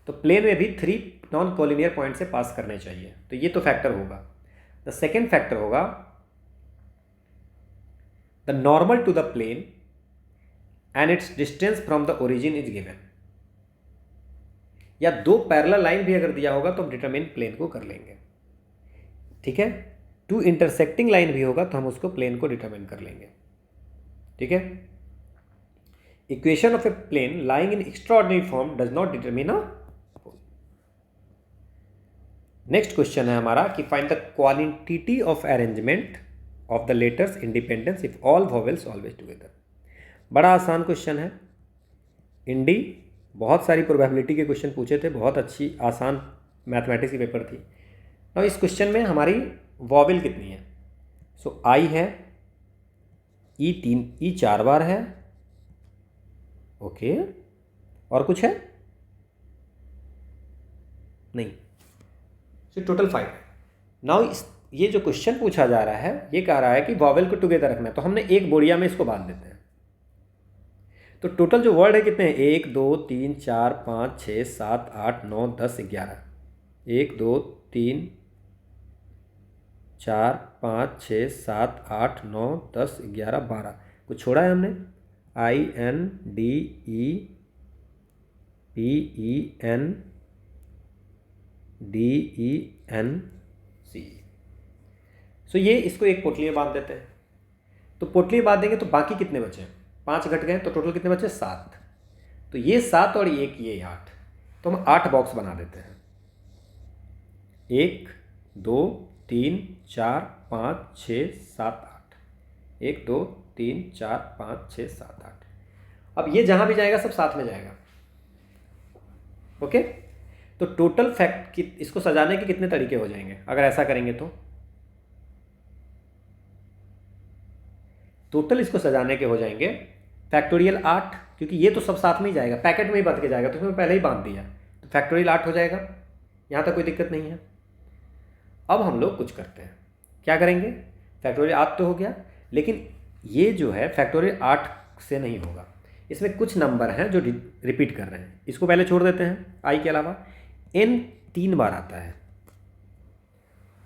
तो प्लेन में भी 3 नॉन कोलिनियर पॉइंट से पास करने चाहिए, तो ये तो फैक्टर होगा। द सेकेंड फैक्टर होगा the normal to the plane and its distance from the origin is given. या 2 पैरेलल लाइन भी अगर दिया होगा तो हम डिटरमिन प्लेन को कर लेंगे, ठीक है। 2 इंटरसेक्टिंग लाइन भी होगा तो हम उसको प्लेन को डिटरमिन कर लेंगे, ठीक है। Equation of a plane lying in extraordinary form does not determine a. Next question है हमारा कि find the quantity of arrangement of the letters independence if all vowels always together. बड़ा आसान क्वेश्चन है। इंडी बहुत सारी प्रोबेबिलिटी के क्वेश्चन पूछे थे, बहुत अच्छी आसान मैथमेटिक्स की पेपर थी। और इस क्वेश्चन में हमारी वॉवेल कितनी है? सो आई है, ई 4 बार है, ओके, और कुछ है नहीं, सो टोटल 5। नाउ ये जो क्वेश्चन पूछा जा रहा है ये कह रहा है कि वॉवेल को टुगेदर रखना है, तो हमने एक बोरिया में इसको बांध देते हैं। तो टोटल जो वर्ड है कितने हैं? 1 2 3 4 5 6 7 8 9 10 11। 1 2 3 4 5 6 7 8 9 10 11 12। कुछ छोड़ा है हमने? INDEPENDENC। सो ये इसको एक पोटली में बांध देते हैं। तो पोटली में बांध देंगे तो बाकी कितने बचे? 5 घट गए, तो टोटल कितने बचे? 7। तो ये 7 और ये 8, तो हम 8 बॉक्स बना देते हैं। 1 2 3 4 5 6 7 8। 1 2 3 4 5 6 7 8। अब ये जहाँ भी जाएगा सब साथ में जाएगा, ओके। तो टोटल फैक्ट इसको सजाने के कितने तरीके हो जाएंगे अगर ऐसा करेंगे? तो टोटल इसको सजाने के हो जाएंगे फैक्टोरियल 8, क्योंकि ये तो सब साथ में ही जाएगा, पैकेट में ही बंध के जाएगा, तो उसमें पहले ही बांध दिया, तो फैक्टोरियल 8 हो जाएगा। यहाँ तक कोई दिक्कत नहीं है। अब हम लोग कुछ करते हैं, क्या करेंगे? फैक्टोरियल 8 तो हो गया, लेकिन ये जो है फैक्टोरियल 8 से नहीं होगा, इसमें कुछ नंबर हैं जो रिपीट कर रहे हैं, इसको पहले छोड़ देते हैं। आई के अलावा n 3 बार आता है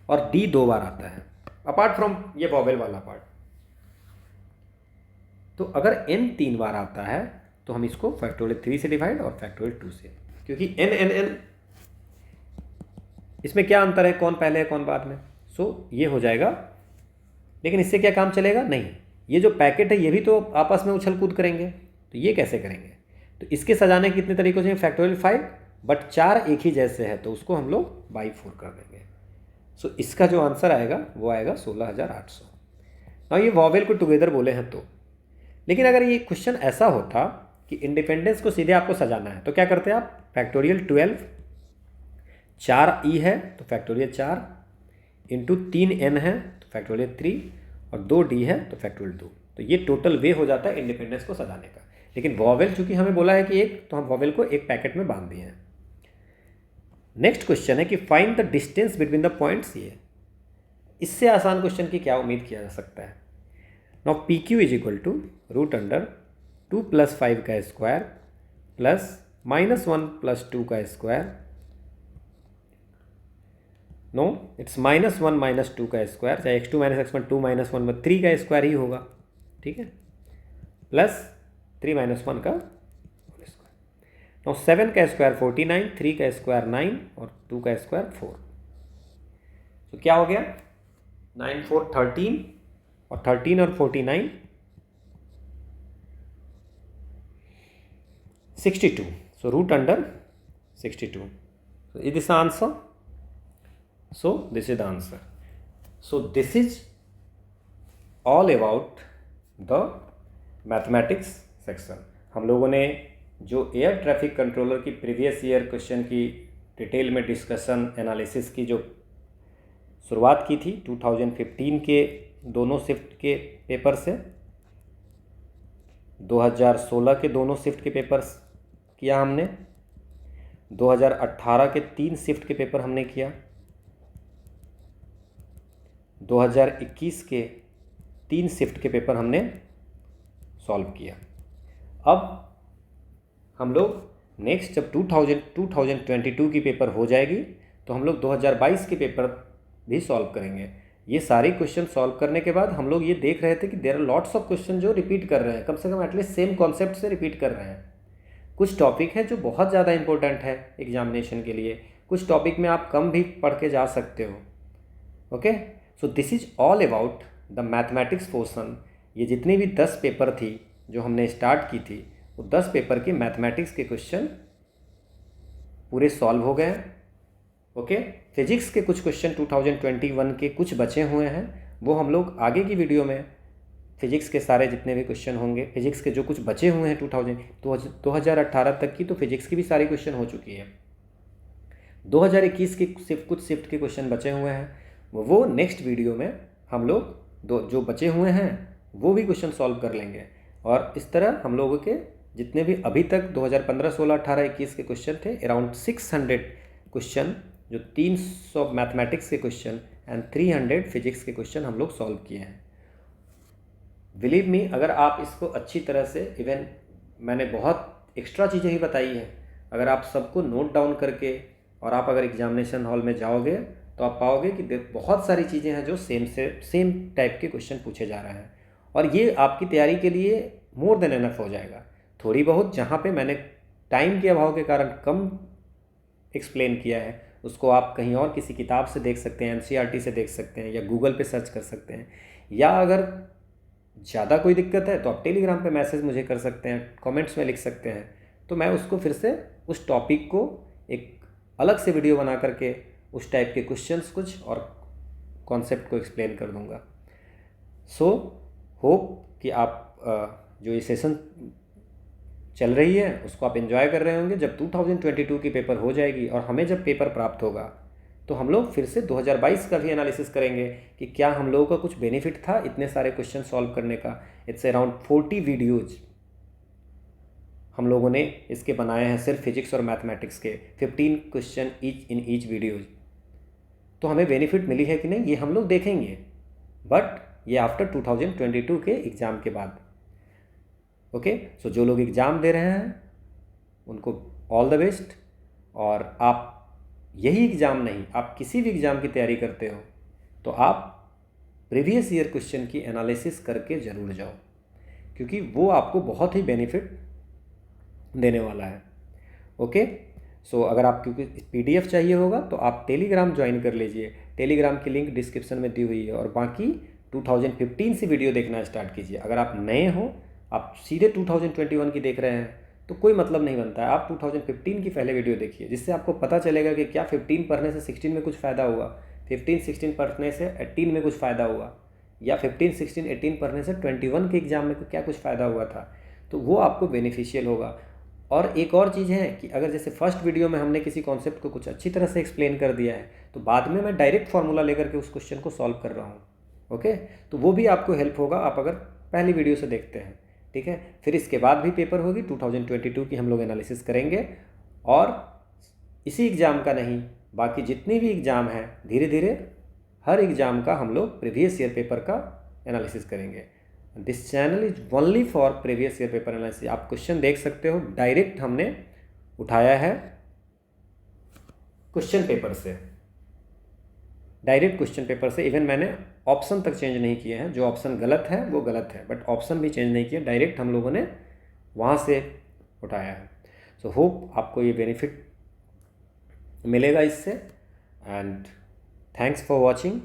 और d 2 बार आता है, अपार्ट फ्रॉम ये वॉवेल वाला पार्ट। तो अगर n 3 बार आता है तो हम इसको फैक्टोरियल 3 से डिवाइड और फैक्टोरियल 2 से, क्योंकि n इसमें क्या अंतर है, कौन पहले है कौन बाद में। सो ये हो जाएगा, लेकिन इससे क्या काम चलेगा? नहीं, ये जो पैकेट है ये भी तो आपस में उछल कूद करेंगे, तो ये कैसे करेंगे? तो इसके सजाने के कितने तरीकों से? फैक्टोरियल 5, बट 4 एक ही जैसे है तो उसको हम लोग बाई 4 कर देंगे। सो इसका जो आंसर आएगा वो आएगा 16,800। और ये वॉवेल को टुगेदर बोले हैं तो। लेकिन अगर ये क्वेश्चन ऐसा होता कि इंडिपेंडेंस को सीधे आपको सजाना है तो क्या करते हैं आप? फैक्टोरियल 12, 4 ई है तो फैक्टोरियल 4 इंटू 3 n है तो फैक्टोरियल 3, और 2D है तो फैक्टोरियल 2। तो ये टोटल वे हो जाता है इंडिपेंडेंस को सजाने का। लेकिन वॉवेल चूंकि हमें बोला है कि एक, तो हम वॉवेल को एक पैकेट में बांध दिए हैं। नेक्स्ट क्वेश्चन है कि find the distance between the points. ये इससे आसान क्वेश्चन की क्या उम्मीद किया जा सकता है। Now P Q is equal to √2 + 5 का स्क्वायर प्लस -1 + 2 का स्क्वायर, नो इट्स -1 - 2 का स्क्वायर, चाहे x2 - x1 2 - 1 3 का स्क्वायर ही होगा, ठीक है, प्लस 3 - 1 का होल स्क्वायर। नो 7 का स्क्वायर 49, 3 का स्क्वायर 9 और 2 का स्क्वायर 4। तो क्या हो गया 9 4 13 और 13 और 49 62। So √62. So is this the answer? So this is the answer. So this is all about the mathematics section. हम लोगों ने जो एयर ट्रैफिक कंट्रोलर की प्रीवियस ईयर क्वेश्चन की डिटेल में डिस्कशन एनालिसिस की जो शुरुआत की थी 2015 के दोनों शिफ्ट के पेपर से, 2016 के दोनों शिफ्ट के पेपर्स किया हमने, 2018 के 3 शिफ्ट के पेपर हमने किया, 2021 के 3 शिफ्ट के पेपर हमने सॉल्व किया। अब हम लोग नेक्स्ट जब 2022 की पेपर हो जाएगी तो हम लोग 2022 के पेपर भी सॉल्व करेंगे। ये सारे क्वेश्चन सॉल्व करने के बाद हम लोग ये देख रहे थे कि there are lots of question जो रिपीट कर रहे हैं, कम से कम एटलीस्ट सेम कॉन्सेप्ट से रिपीट कर रहे हैं। कुछ टॉपिक है जो बहुत ज़्यादा इंपॉर्टेंट है एग्जामिनेशन के लिए, कुछ टॉपिक में आप कम भी पढ़ के जा सकते हो। Okay, so this is all about the mathematics portion. ये जितनी भी 10 पेपर थी जो हमने स्टार्ट की थी, वो 10 पेपर के मैथमेटिक्स के क्वेश्चन पूरे सॉल्व हो गए। ओके, फिजिक्स के कुछ क्वेश्चन 2021 के कुछ बचे हुए हैं, वो हम लोग आगे की वीडियो में फिजिक्स के सारे जितने भी क्वेश्चन होंगे, फिजिक्स के जो कुछ बचे हुए हैं 2018 तक की, तो फिजिक्स की भी सारी क्वेश्चन हो चुकी है। 2021 के कुछ शिफ्ट के क्वेश्चन बचे हुए हैं, वो नेक्स्ट वीडियो में हम लोग जो बचे हुए हैं वो भी क्वेश्चन सॉल्व कर लेंगे। और इस तरह हम लोगों के जितने भी अभी तक 2015, 16, 18, 21 के क्वेश्चन थे, अराउंड 600 क्वेश्चन, जो 300 मैथमेटिक्स के क्वेश्चन एंड 300 फिजिक्स के क्वेश्चन हम लोग सॉल्व किए हैं। बिलीव मी, अगर आप इसको अच्छी तरह से, इवन मैंने बहुत एक्स्ट्रा चीज़ें ही बताई हैं, अगर आप सबको नोट डाउन करके और आप अगर एग्जामिनेशन हॉल में जाओगे तो आप पाओगे कि बहुत सारी चीज़ें हैं जो सेम टाइप के क्वेश्चन पूछे जा रहे हैं, और ये आपकी तैयारी के लिए मोर देन एनफ हो जाएगा। थोड़ी बहुत जहाँ पे मैंने टाइम के अभाव के कारण कम एक्सप्लेन किया है, उसको आप कहीं और किसी किताब से देख सकते हैं, NCERT से देख सकते हैं, या गूगल पे सर्च कर सकते हैं, या अगर ज़्यादा कोई दिक्कत है तो आप टेलीग्राम पे मैसेज मुझे कर सकते हैं, कमेंट्स में लिख सकते हैं, तो मैं उसको फिर से उस टॉपिक को एक अलग से वीडियो बना करके उस टाइप के क्वेश्चंस कुछ और कॉन्सेप्ट को एक्सप्लेन कर दूंगा। सो होप कि आप जो ये सेशन चल रही है उसको आप एंजॉय कर रहे होंगे। जब 2022 की पेपर हो जाएगी और हमें जब पेपर प्राप्त होगा तो हम लोग फिर से 2022 का भी एनालिसिस करेंगे कि क्या हम लोगों का कुछ बेनिफिट था इतने सारे क्वेश्चन सॉल्व करने का। इट्स अराउंड 40 वीडियोज़ हम लोगों ने इसके बनाए हैं, सिर्फ फिजिक्स और मैथमेटिक्स के 15 क्वेश्चन इन ईच वीडियोज़। तो हमें बेनिफिट मिली है कि नहीं ये हम लोग देखेंगे, बट ये आफ्टर 2022 के एग्ज़ाम के बाद। ओके, सो जो लोग एग्ज़ाम दे रहे हैं उनको ऑल द बेस्ट। और आप यही एग्ज़ाम नहीं, आप किसी भी एग्ज़ाम की तैयारी करते हो तो आप प्रीवियस ईयर क्वेश्चन की एनालिसिस करके ज़रूर जाओ, क्योंकि वो आपको बहुत ही बेनिफिट देने वाला है। ओके, सो अगर आपको PDF चाहिए होगा तो आप टेलीग्राम ज्वाइन कर लीजिए, टेलीग्राम की लिंक डिस्क्रिप्शन में दी हुई है, और बाकी 2015 से वीडियो देखना स्टार्ट कीजिए। अगर आप नए हो, आप सीधे 2021 की देख रहे हैं तो कोई मतलब नहीं बनता है। आप 2015 की पहले वीडियो देखिए, जिससे आपको पता चलेगा कि क्या 15 पढ़ने से 16 में कुछ फ़ायदा हुआ, 15, 16 पढ़ने से 18 में कुछ फ़ायदा हुआ, या 15, 16, 18 पढ़ने से 21 के एग्ज़ाम में क्या कुछ फ़ायदा हुआ था, तो वो आपको बेनिफिशियल होगा। और एक और चीज़ है कि अगर जैसे फर्स्ट वीडियो में हमने किसी कॉन्सेप्ट को कुछ अच्छी तरह से एक्सप्लेन कर दिया है, तो बाद में मैं डायरेक्ट फार्मूला लेकर के उस क्वेश्चन को सॉल्व कर रहा हूँ। ओके, तो वो भी आपको हेल्प होगा आप अगर पहली वीडियो से देखते हैं, ठीक है। फिर इसके बाद भी पेपर होगी 2022 की, हम लोग एनालिसिस करेंगे। और इसी एग्ज़ाम का नहीं, बाकी जितनी भी एग्ज़ाम हैं धीरे धीरे हर एग्ज़ाम का हम लोग प्रीवियस ईयर पेपर का एनालिसिस करेंगे। This channel is only for previous year paper analysis. आप क्वेश्चन देख सकते हो, डायरेक्ट हमने उठाया है क्वेश्चन पेपर से, डायरेक्ट क्वेश्चन पेपर से। इवन मैंने ऑप्शन तक चेंज नहीं किए हैं, जो ऑप्शन गलत है वो गलत है, बट ऑप्शन भी चेंज नहीं किए, डायरेक्ट हम लोगों ने वहाँ से उठाया है। सो होप आपको ये बेनिफिट मिलेगा इससे, एंड थैंक्स फॉर वॉचिंग।